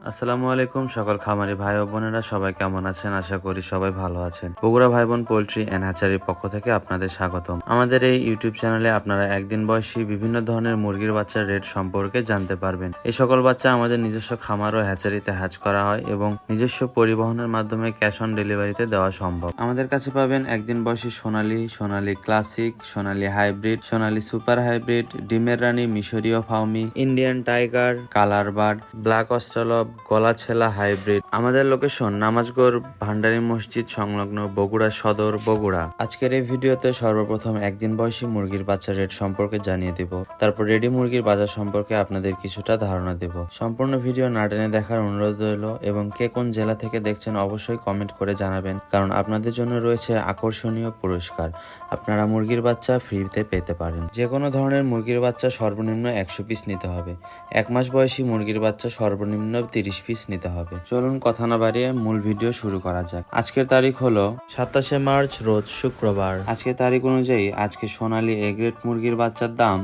আসসালামু আলাইকুম সকল খামারি ভাই ও বোনেরা সবাই কেমন আছেন? আশা করি সবাই ভালো আছেন। বগুড়া ভাই বোন পোল্ট্রি এন্ড হ্যাচারির পক্ষ থেকে আপনাদের স্বাগতম। আমাদের এই ইউটিউব চ্যানেলে আপনারা একদিন বয়সী বিভিন্ন ধরনের মুরগির বাচ্চার রেট সম্পর্কে জানতে পারবেন। এই সকল বাচ্চা আমাদের নিজস্ব খামার ও হ্যাচারিতে হ্যাচ করা হয় এবং নিজস্ব পরিবহনের মাধ্যমে ক্যাশ অন ডেলিভারিতে দেওয়া সম্ভব। আমাদের কাছে পাবেন একদিন বয়সী Sonali, Sonali classic, Sonali hybrid, Sonali super hybrid, ডিমের রানী, মিশরীয় Fayoumi, Indian tiger, colour bird, black Australorp, গলাছেলা হাইব্রিড। আমাদের লোকেশন নামাজগড় ভান্ডারী মসজিদ সংলগ্ন বগুড়া সদর, বগুড়া। আজকের এই ভিডিওতে সর্বপ্রথম একদিন বয়সী মুরগির বাচ্চার রেট সম্পর্কে জানিয়ে দেব, তারপর রেডি মুরগির বাজার সম্পর্কে আপনাদের কিছুটা ধারণা দেব। সম্পূর্ণ ভিডিও না টেনে দেখার অনুরোধ রইল এবং কে কোন জেলা থেকে দেখছেন অবশ্যই কমেন্ট করে জানাবেন, কারণ আপনাদের জন্য রয়েছে আকর্ষণীয় পুরস্কার। আপনারা মুরগির বাচ্চা ফ্রিতে পেতে পারেন। যে কোনো ধরনের মুরগির বাচ্চা সর্বনিম্ন 100 পিস নিতে হবে। 1 মাস বয়সী মুরগির বাচ্চা সর্বনিম্ন 30 পিস নিতে হবে। চলুন কথা না বাড়িয়ে মূল ভিডিও শুরু করা যাক। আজকের তারিখ হলো 27 মার্চ, রোজ শুক্রবার। আজকের তারিখ অনুযায়ী আজকে সোনালী এ গ্রেড মুরগির বাচ্চার দাম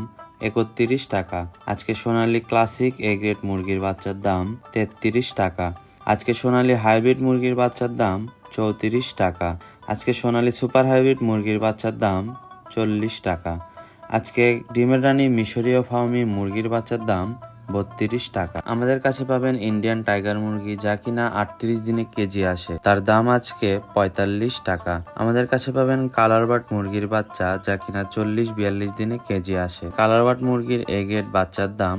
31 টাকা। আজকে সোনালী ক্লাসিক এ গ্রেড মুরগির বাচ্চার দাম 33 টাকা। আজকে সোনালী হাইব্রিড মুরগির বাচ্চার দাম 34 টাকা। আজকে সোনালী সুপার হাইব্রিড মুরগির বাচ্চার দাম 40 টাকা। আজকে ডিমের রানী মিশরীয় ফাউমি মুরগির বাচ্চার দাম 32 টাকা। আমাদের কাছে পাবেন ইন্ডিয়ান টাইগার মুরগি, যা কিনা 38 দিনে কেজি আসে, তার দাম আজকে 45 টাকা। আমাদের কাছে পাবেন কালার বার্ড মুরগির বাচ্চা, যা কিনা 40-42 দিনে কেজি আসে। কালার বার্ড মুরগির এ গ্রেড বাচ্চার দাম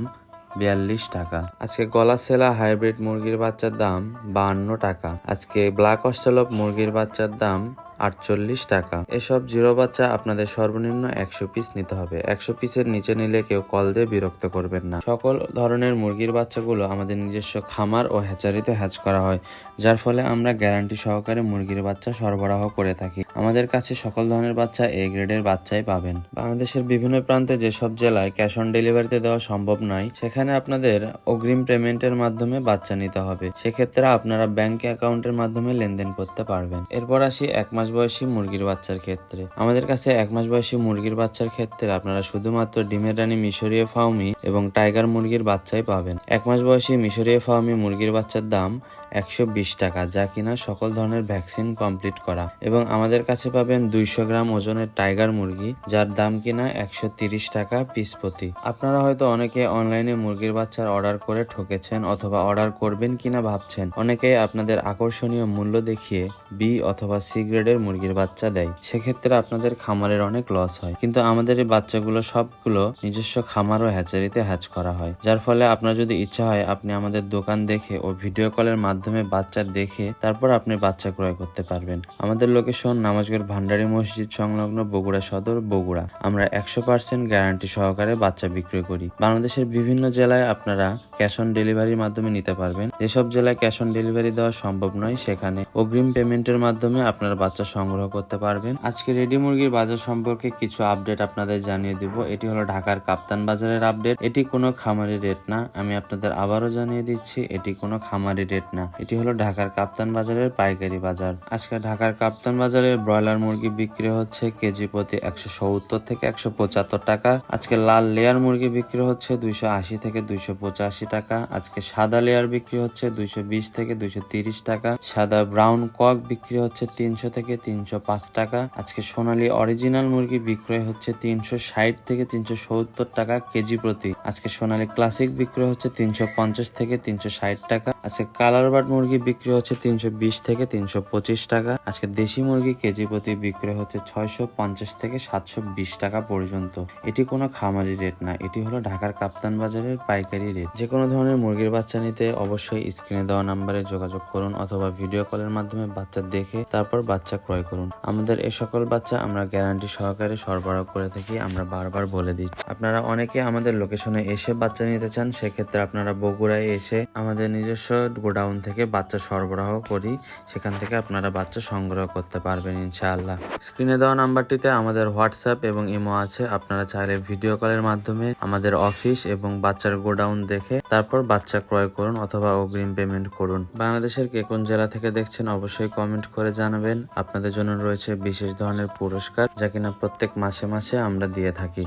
42 টাকা। আজকে গলাছেলা হাইব্রিড মুরগির বাচ্চার দাম 52 টাকা। আজকে ব্ল্যাক অস্ট্রেলব মুরগির বাচ্চার দাম 48 টাকা। এসব জিরো বাচ্চা আপনাদের সর্বনিম্ন 100 পিস নিতে হবে। 100 পিসের নিচে নিলে কেউ কল দিয়ে বিরক্ত করবেন না। সকল ধরনের মুরগির বাচ্চাগুলো আমাদের নিজস্ব খামার ও হ্যাচারিতে হ্যাচ করা হয়, যার ফলে আমরা গ্যারান্টি সহকারে মুরগির বাচ্চা সরবরাহ করে থাকি। আমাদের কাছে সকল ধরনের বাচ্চা এ গ্রেডের বাচ্চাই পাবেন। বাংলাদেশের বিভিন্ন প্রান্তে যেসব জেলায় ক্যাশ অন ডেলিভারিতে দেওয়া সম্ভব নয়, সেখানে আপনাদের অগ্রিম পেমেন্টের মাধ্যমে বাচ্চা নিতে হবে। সেক্ষেত্রে আপনারা ব্যাংক অ্যাকাউন্টের মাধ্যমে লেনদেন করতে পারবেন। এরপর আসি 1 মাস বয়সী মুরগির বাচ্চার ক্ষেত্রে। আমাদের কাছে 1 মাস বয়সী মুরগির বাচ্চার ক্ষেত্রে আপনারা শুধুমাত্র ডিমের রানী মিশরীয় ফাউমি এবং টাইগার মুরগির বাচ্চাই পাবেন। 1 মাস বয়সী মিশরীয় ফাউমি মুরগির বাচ্চার দাম 120 টাকা, যা কিনা সকল ধরনের ভ্যাকসিন কমপ্লিট করা। এবং আমাদের কাছে পাবেন 200 গ্রাম ওজনের টাইগার মুরগি, যার দাম কিনা 130 টাকা পিস প্রতি। আপনারা হয়তো অনেকে অনলাইনে মুরগির বাচ্চার অর্ডার করে ঠকেছেন অথবা অর্ডার করবেন কিনা ভাবছেন। অনেকেই আপনাদের আকর্ষণীয় মূল্য দেখিয়ে বি অথবা সি গ্রেডের মুরগির বাচ্চা দেয়। সেক্ষেত্রে আপনাদের খামারের অনেক লস হয়। কিন্তু আমাদের এই বাচ্চাগুলো সবগুলো নিজস্ব খামার ও হ্যাচারিতে হ্যাচ করা হয়, যার ফলে আপনার যদি ইচ্ছা হয় আপনি আমাদের দোকান দেখে ও ভিডিও কলের মাধ্যমে বাচ্চা দেখে তারপর আপনি বাচ্চা ক্রয় করতে পারবেন। আমাদের লোকেশন নামাজগড় ভান্ডারী মসজিদ সংলগ্ন বগুড়া সদর, বগুড়া। আমরা 100% গ্যারান্টি সহকারে বাচ্চা বিক্রি করি। বাংলাদেশের বিভিন্ন জেলায় আপনারা ক্যাশ অন ডেলিভারির মাধ্যমে নিতে পারবেন। যেসব জেলায় ক্যাশ অন ডেলিভারি দেওয়া সম্ভব নয়, সেখানে অগ্রিম পেমেন্টের মাধ্যমে আপনারা বাচ্চা সংগ্রহ করতে পারবেন। আজকে রেডি মুরগির বাজার সম্পর্কে কিছু আপডেট আপনাদের জানিয়ে দিব। এটি হলো ঢাকার কাপ্তান বাজারের আপডেট। এটি কোনো খামারি রেট না, আমি আপনাদের আবারও জানিয়ে দিচ্ছি, এটি কোনো খামারি রেট না। এটি হলো ঢাকার কাপ্তান বাজারের পাইকারি বাজার। আজকে ঢাকার কাপ্তান বাজারে ব্রয়লার মুরগি বিক্রি হচ্ছে কেজি প্রতি 170 থেকে 175 টাকা। আজকে লাল লেয়ার মুরগি বিক্রি হচ্ছে 280 থেকে 285 টাকা। আজকে সাদা লেয়ার বিক্রি হচ্ছে 220 থেকে 230 টাকা। সাদা ব্রাউন কক বিক্রি হচ্ছে 300 থেকে 305 টাকা। আজকে সোনালী অরিজিনাল মুরগি বিক্রয় হচ্ছে 360 থেকে 370 টাকা কেজি প্রতি। আজকে সোনালী ক্লাসিক বিক্রয় হচ্ছে 350 থেকে 360 টাকা। আজকে কালার বার্ড মুরগি বিক্রি হচ্ছে 320 থেকে 325 টাকা। আজকে দেশি মুরগি কেজি প্রতি বিক্রয় হচ্ছে 650 থেকে 720 টাকা পর্যন্ত। এটি কোনো খামারি রেট না, এটি হলো ঢাকার কাপ্তান বাজারের পাইকারি রেট। যে কোনো ধরনের মুরগির বাচ্চা নিতে অবশ্যই স্ক্রিনে দেওয়া নাম্বারে যোগাযোগ করুন অথবা ভিডিও কলের মাধ্যমে বাচ্চা দেখে তারপর বাচ্চা ক্রয় করুন। আমাদের এই সকল বাচ্চা আমরা গ্যারান্টি সহকারে সরবরাহ করে থাকি, আমরা বারবার বলে দিচ্ছি। আপনারা অনেকে আমাদের লোকেশনে এসে বাচ্চা নিতে চান, সেক্ষেত্রে আপনারা বগুড়ায় এসে আমাদের নিজস্ব গোডাউন থেকে বাচ্চা সরবরাহ করি, সেখান থেকে আপনারা বাচ্চা সংগ্রহ করতে পারবেন ইনশাআল্লাহ। স্ক্রিনে দেওয়া নাম্বারটিতে আমাদের হোয়াটসঅ্যাপ এবং ইমো আছে। আপনারা চাইলে ভিডিও কলের মাধ্যমে আমাদের অফিস এবং বাচ্চার গোডাউন দেখে তারপর বাচ্চা ক্রয় করুন অথবা অগ্রিম পেমেন্ট করুন। বাংলাদেশের কে কোন জেলা থেকে দেখছেন অবশ্যই কমেন্ট করে জানাবেন। আপনাদের জন্য রয়েছে বিশেষ ধরনের পুরস্কার, যা কিনা প্রত্যেক মাসে মাসে আমরা দিয়ে থাকি।